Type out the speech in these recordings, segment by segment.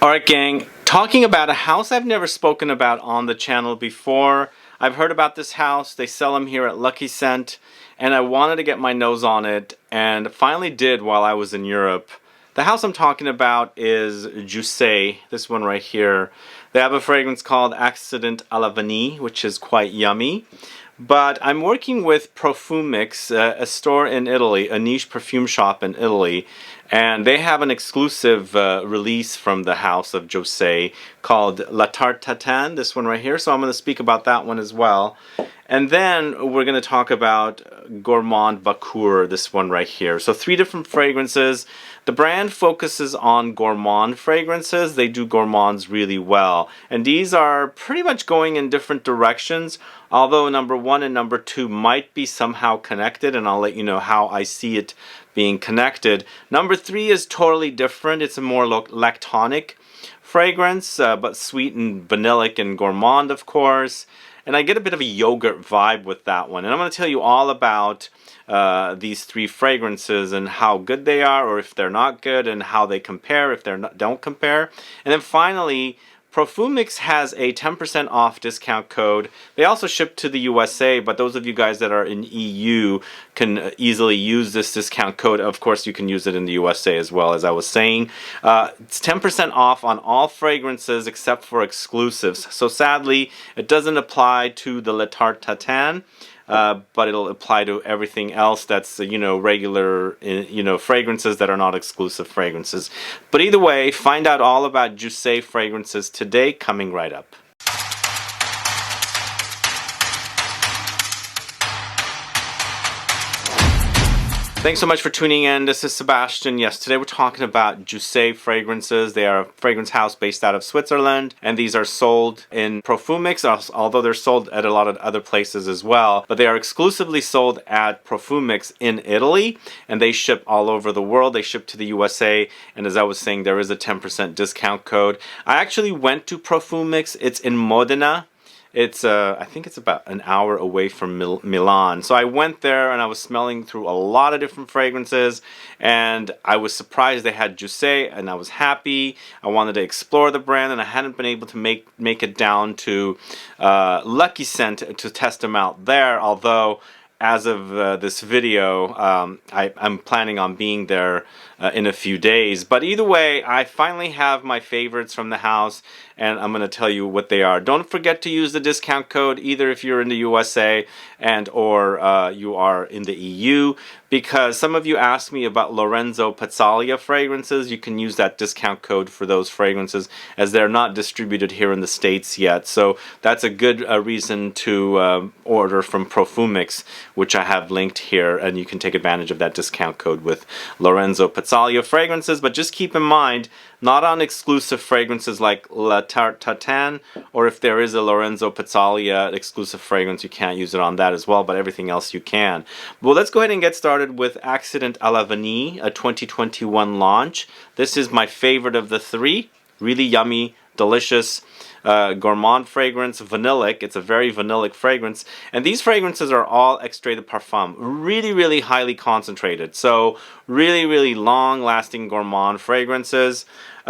Alright gang, talking about a house I've never spoken about on the channel before. I've heard about this house, they sell them here at Lucky Scent, and I wanted to get my nose on it, and finally did while I was in Europe. The house I'm talking about is Jousset, this one right here. They have a fragrance called Accident à la Vanille, which is quite yummy. But I'm working with Profumix, a store in Italy, a niche perfume shop in Italy, and they have an exclusive release from the house of Jousset called Tarte Tatin, this one right here, so I'm going to speak about that one as well. And then we're going to talk about Gourmand Bakhoor, this one right here. So 3 different fragrances. The brand focuses on gourmand fragrances. They do gourmands really well. And these are pretty much going in different directions, although number 1 and number 2 might be somehow connected, and I'll let you know how I see it being connected. Number 3 is totally different. It's a more lactonic fragrance, but sweet and vanillic and gourmand, of course. And I get a bit of a yogurt vibe with that one. And I'm going to tell you all about these 3 fragrances and how good they are, or if they're not good, and how they compare if they don't compare. And then finally, Profumix has a 10% off discount code. They also ship to the USA, but those of you guys that are in EU can easily use this discount code. Of course, you can use it in the USA as well, as I was saying. It's 10% off on all fragrances except for exclusives. So sadly, it doesn't apply to the Tarte Tatin. But it'll apply to everything else that's, regular, fragrances that are not exclusive fragrances. But either way, find out all about Jousset fragrances today, coming right up. Thanks so much for tuning in. This is Sebastian. Yes, today we're talking about Jousset fragrances. They are a fragrance house based out of Switzerland, and these are sold in Profumix, although they're sold at a lot of other places as well. But they are exclusively sold at Profumix in Italy, and they ship all over the world. They ship to the USA, and as I was saying, there is a 10% discount code. I actually went to Profumix. It's in Modena. It's I think it's about an hour away from Milan. So I went there and I was smelling through a lot of different fragrances, and I was surprised they had Jousset, and I was happy. I wanted to explore the brand, and I hadn't been able to make it down to Lucky Scent to test them out there, although as of this video, I'm planning on being there in a few days. But either way, I finally have my favorites from the house, and I'm going to tell you what they are. Don't forget to use the discount code either if you're in the USA or you are in the EU, because some of you asked me about Lorenzo Pezzaglia fragrances. You can use that discount code for those fragrances, as they're not distributed here in the States yet. So that's a good reason to order from Profumix, which I have linked here, and you can take advantage of that discount code with Lorenzo Pezzaglia fragrances. But just keep in mind, not on exclusive fragrances like Tarte Tatin, or if there is a Lorenzo Pezzaglia exclusive fragrance, you can't use it on that as well, but everything else you can. Well, let's go ahead and get started with Accident à la Vanille, a 2021 launch. This is my favorite of the 3. Really yummy, delicious, gourmand fragrance, vanillic. It's a very vanillic fragrance, and these fragrances are all extrait de parfum, really highly concentrated, so really long lasting gourmand fragrances.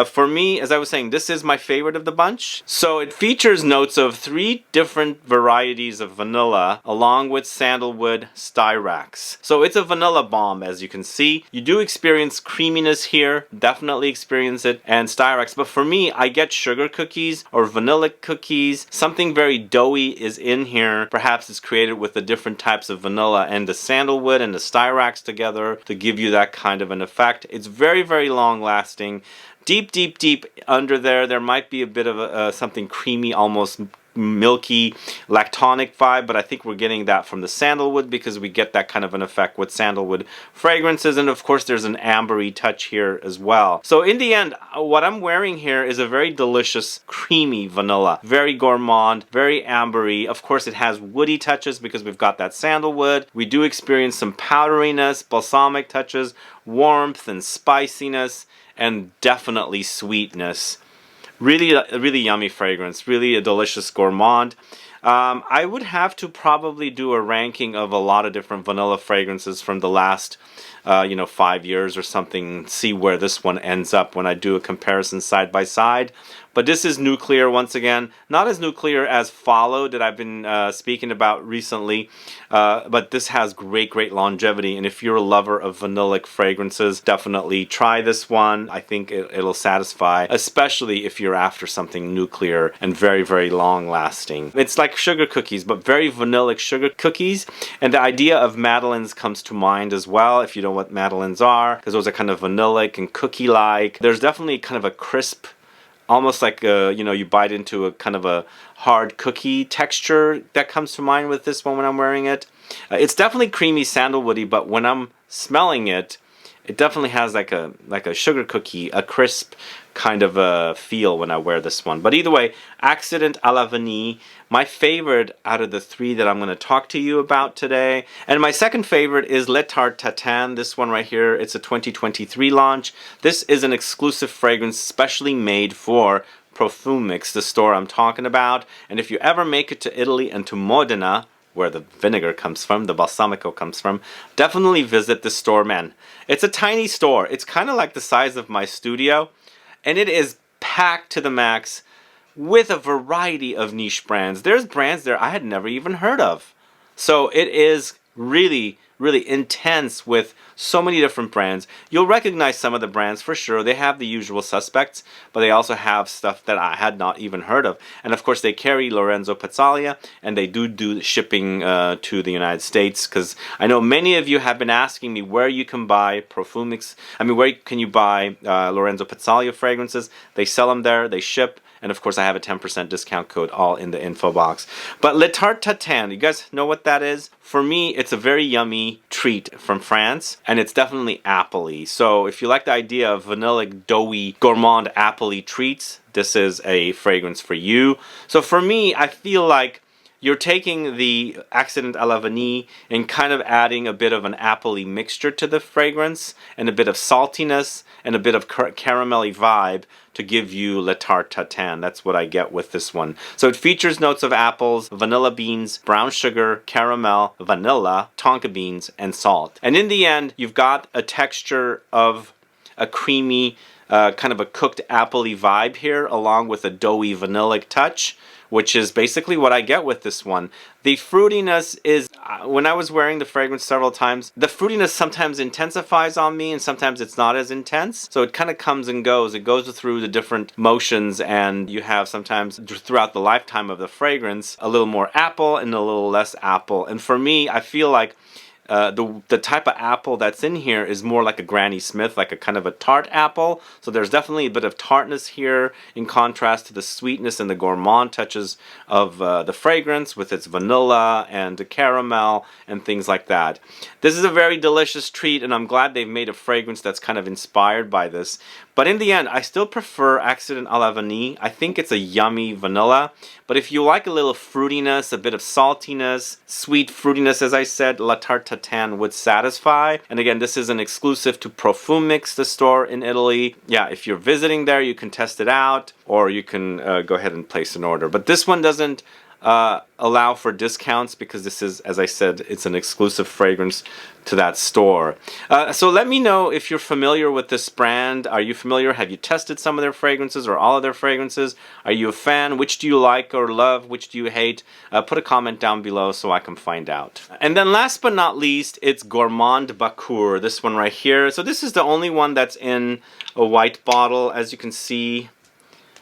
For me, as I was saying, this is my favorite of the bunch. So it features notes of 3 different varieties of vanilla, along with sandalwood, Styrax. So it's a vanilla bomb, as you can see. You do experience creaminess here, definitely experience it, and Styrax. But for me, I get sugar cookies or vanillic cookies. Something very doughy is in here. Perhaps it's created with the different types of vanilla and the sandalwood and the Styrax together to give you that kind of an effect. It's very long lasting. Deep under there might be a bit of something creamy, almost milky, lactonic vibe, but I think we're getting that from the sandalwood, because we get that kind of an effect with sandalwood fragrances, and of course there's an ambery touch here as well. So in the end, what I'm wearing here is a very delicious, creamy vanilla. Very gourmand, very ambery. Of course it has woody touches because we've got that sandalwood. We do experience some powderiness, balsamic touches, warmth and spiciness, and definitely sweetness. Really yummy fragrance, really a delicious gourmand. I would have to probably do a ranking of a lot of different vanilla fragrances from the last you know, 5 years or something, see where this one ends up when I do a comparison side by side. But this is nuclear once again, not as nuclear as Follow that I've been speaking about recently, but this has great longevity. And if you're a lover of vanillic fragrances, definitely try this one. I think it'll satisfy, especially if you're after something nuclear and very long lasting. It's like sugar cookies, but very vanillic sugar cookies. And the idea of madeleines comes to mind as well, if you know what madeleines are, because those are kind of vanillic and cookie-like. There's definitely kind of a crisp, almost like you know, you bite into a kind of a hard cookie texture that comes to mind with this one when I'm wearing it. It's definitely creamy sandalwoody, but when I'm smelling it, it definitely has like a sugar cookie, a crisp kind of a feel when I wear this one. But either way, Accident à la Vanille, my favorite out of the three that I'm going to talk to you about today. And my second favorite is Tarte Tatin, this one right here. It's a 2023 launch. This is an exclusive fragrance specially made for Profumix, the store I'm talking about. And if you ever make it to Italy and to Modena, where the vinegar comes from, the balsamico comes from, definitely visit the store, man. It's a tiny store. It's kind of like the size of my studio, and it is packed to the max with a variety of niche brands. There's brands there I had never even heard of. So it is really intense with so many different brands. You'll recognize some of the brands for sure. They have the usual suspects, but they also have stuff that I had not even heard of. And of course they carry Lorenzo Pezzaglia, and they do shipping to the United States, because I know many of you have been asking me where you can buy Profumix. I mean, where can you buy Lorenzo Pezzaglia fragrances? They sell them there, they ship. And of course I have a 10% discount code all in the info box. But Tarte Tatin, you guys know what that is? For me, it's a very yummy treat from France, and it's definitely apple-y. So if you like the idea of vanillic, doughy, gourmand apple-y treats, this is a fragrance for you. So for me, I feel like you're taking the Accident à la Vanille and kind of adding a bit of an apple-y mixture to the fragrance, and a bit of saltiness, and a bit of caramelly vibe to give you Tarte Tatin. That's what I get with this one. So it features notes of apples, vanilla beans, brown sugar, caramel, vanilla, tonka beans, and salt. And in the end, you've got a texture of a creamy, kind of a cooked apple-y vibe here, along with a doughy vanillic touch, which is basically what I get with this one. The fruitiness is, when I was wearing the fragrance several times, the fruitiness sometimes intensifies on me and sometimes it's not as intense. So it kind of comes and goes. It goes through the different motions, and you have sometimes throughout the lifetime of the fragrance a little more apple and a little less apple. And for me, I feel like the type of apple that's in here is more like a Granny Smith, like a kind of a tart apple. So there's definitely a bit of tartness here in contrast to the sweetness and the gourmand touches of the fragrance with its vanilla and the caramel and things like that. This is a very delicious treat, and I'm glad they've made a fragrance that's kind of inspired by this. But in the end, I still prefer Accident à la Vanille. I think it's a yummy vanilla. But if you like a little fruitiness, a bit of saltiness, sweet fruitiness, as I said, Tarte Tatin would satisfy. And again, this is an exclusive to Profumix, the store in Italy. Yeah, if you're visiting there, you can test it out, or you can go ahead and place an order. But this one doesn't allow for discounts, because this is, as I said, it's an exclusive fragrance to that store. So let me know if you're familiar with this brand. Are you familiar? Have you tested some of their fragrances or all of their fragrances? Are you a fan? Which do you like or love? Which do you hate? Put a comment down below so I can find out. And then last but not least, it's Gourmand Bakhoor, this one right here. So this is the only one that's in a white bottle, as you can see.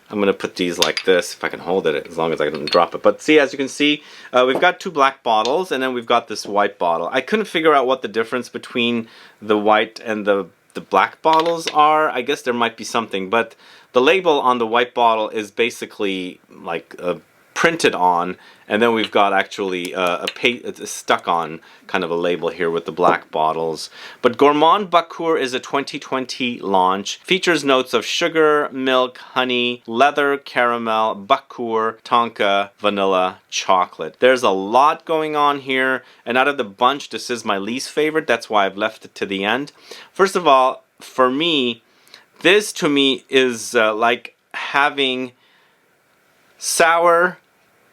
I'm going to put these like this, if I can hold it, as long as I don't drop it. But see, as you can see, we've got two black bottles, and then we've got this white bottle. I couldn't figure out what the difference between the white and the black bottles are. I guess there might be something, but the label on the white bottle is basically like printed on, and then we've got actually a stuck on kind of a label here with the black bottles. But Gourmand Bakhoor is a 2020 launch. Features notes of sugar, milk, honey, leather, caramel, Bakhoor, Tonka, vanilla, chocolate. There's a lot going on here, and out of the bunch, this is my least favorite. That's why I've left it to the end. First of all, for me, this to me is like having sour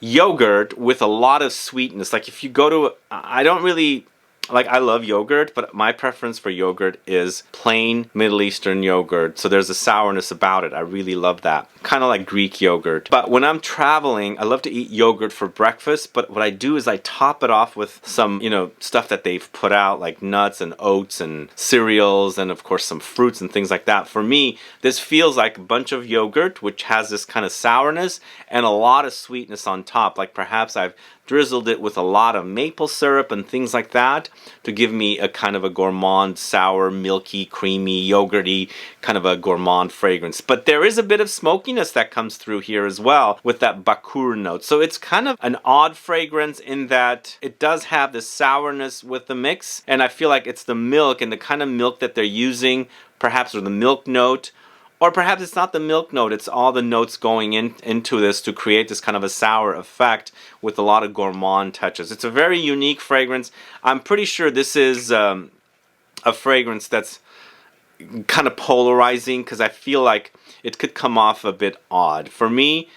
yogurt with a lot of sweetness. Like if you go to, I don't really like, I love yogurt, but my preference for yogurt is plain Middle Eastern yogurt. So there's a sourness about it. I really love that. Kind of like Greek yogurt. But when I'm traveling, I love to eat yogurt for breakfast. But what I do is I top it off with some, you know, stuff that they've put out, like nuts and oats and cereals, and of course some fruits and things like that. For me, this feels like a bunch of yogurt, which has this kind of sourness and a lot of sweetness on top. Like perhaps I've drizzled it with a lot of maple syrup and things like that to give me a kind of a gourmand, sour, milky, creamy, yogurty, kind of a gourmand fragrance. But there is a bit of smokiness that comes through here as well with that Bakhoor note. So it's kind of an odd fragrance in that it does have this sourness with the mix, and I feel like it's the milk and the kind of milk that they're using, perhaps, or the milk note. Or perhaps it's not the milk note, it's all the notes going into this to create this kind of a sour effect with a lot of gourmand touches. It's a very unique fragrance. I'm pretty sure this is a fragrance that's kind of polarizing because I feel like it could come off a bit odd. For me,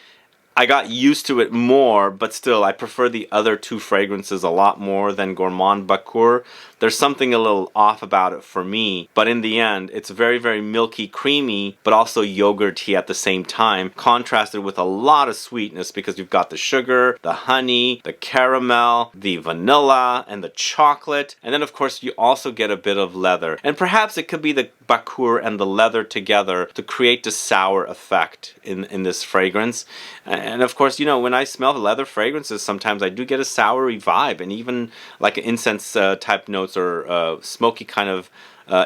I got used to it more, but still, I prefer the other two fragrances a lot more than Gourmand Bakhoor. There's something a little off about it for me, but in the end, it's very, very milky, creamy, but also yogurty at the same time, contrasted with a lot of sweetness because you've got the sugar, the honey, the caramel, the vanilla, and the chocolate, and then of course you also get a bit of leather. And perhaps it could be the Bakhoor and the leather together to create the sour effect in this fragrance. And of course, you know, when I smell leather fragrances, sometimes I do get a soury vibe, and even like an incense type notes or smoky kind of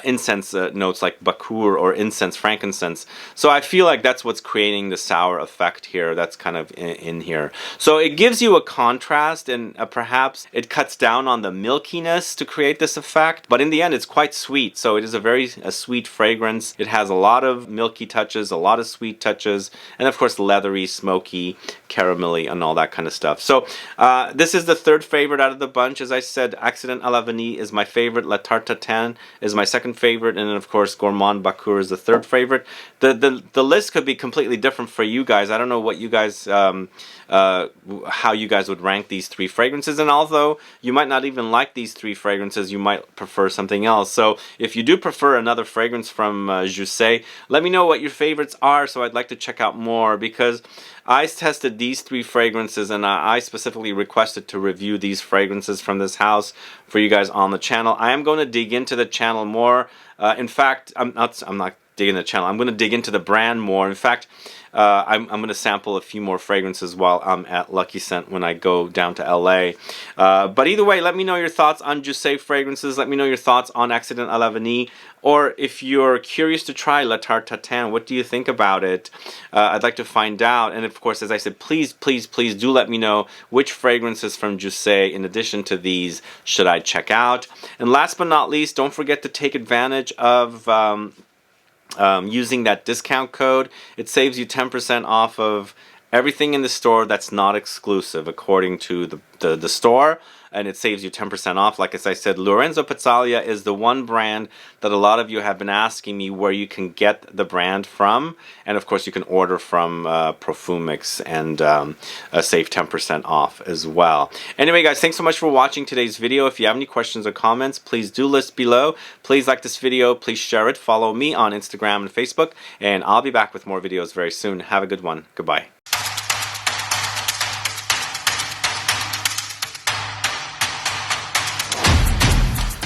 incense notes like Bakhoor or incense, frankincense. So I feel like that's what's creating the sour effect here. That's kind of in here. So it gives you a contrast, and perhaps it cuts down on the milkiness to create this effect. But in the end, it's quite sweet. So it is a sweet fragrance. It has a lot of milky touches, a lot of sweet touches, and of course leathery, smoky, caramelly, and all that kind of stuff. So this is the third favorite out of the bunch. As I said, Accident à la Vanille is my favorite. La Tarte Tatin is my second favorite, and then of course Gourmand Bakhoor is the third favorite. The list could be completely different for you guys. I don't know what you guys how you guys would rank these three fragrances, and although you might not even like these three fragrances, you might prefer something else. So if you do prefer another fragrance from Jousset, let me know what your favorites are, so I'd like to check out more, because I tested these three fragrances and I specifically requested to review these fragrances from this house for you guys on the channel. I am going to dig into the channel more. In fact, I'm not digging the channel. I'm going to dig into the brand more. In fact, I'm going to sample a few more fragrances while I'm at Lucky Scent when I go down to LA. But either way, let me know your thoughts on Jousset fragrances. Let me know your thoughts on Accident à la Vanille. Or if you're curious to try La Tarte Tatin, what do you think about it? I'd like to find out. And of course, as I said, please, please, please do let me know which fragrances from Jousset, in addition to these, should I check out. And last but not least, don't forget to take advantage of using that discount code. It saves you 10% off of everything in the store that's not exclusive according to the store, and it saves you 10% off. Like as I said, Lorenzo Pizzalia is the one brand that a lot of you have been asking me where you can get the brand from, and of course you can order from Profumix and save 10% off as well. Anyway guys, thanks so much for watching today's video. If you have any questions or comments, please do list below. Please like this video, please share it, follow me on Instagram and Facebook, and I'll be back with more videos very soon. Have a good one. Goodbye.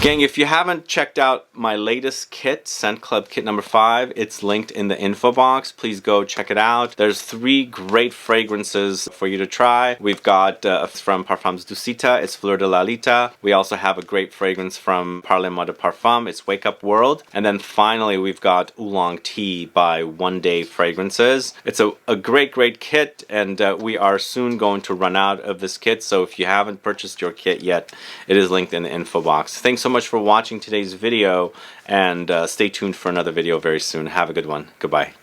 Gang, if you haven't checked out my latest kit, Scent Club Kit number 5, it's linked in the info box. Please go check it out. There's 3 great fragrances for you to try. We've got from Parfums Dusita, it's Fleur de Lalita. We also have a great fragrance from Parlez-moi de Parfum, it's Wake Up World. And then finally, we've got Oolong Tea by One Day Fragrances. It's a great, great kit, and we are soon going to run out of this kit. So if you haven't purchased your kit yet, it is linked in the info box. Thanks so much for watching today's video, and stay tuned for another video very soon. Have a good one. Goodbye.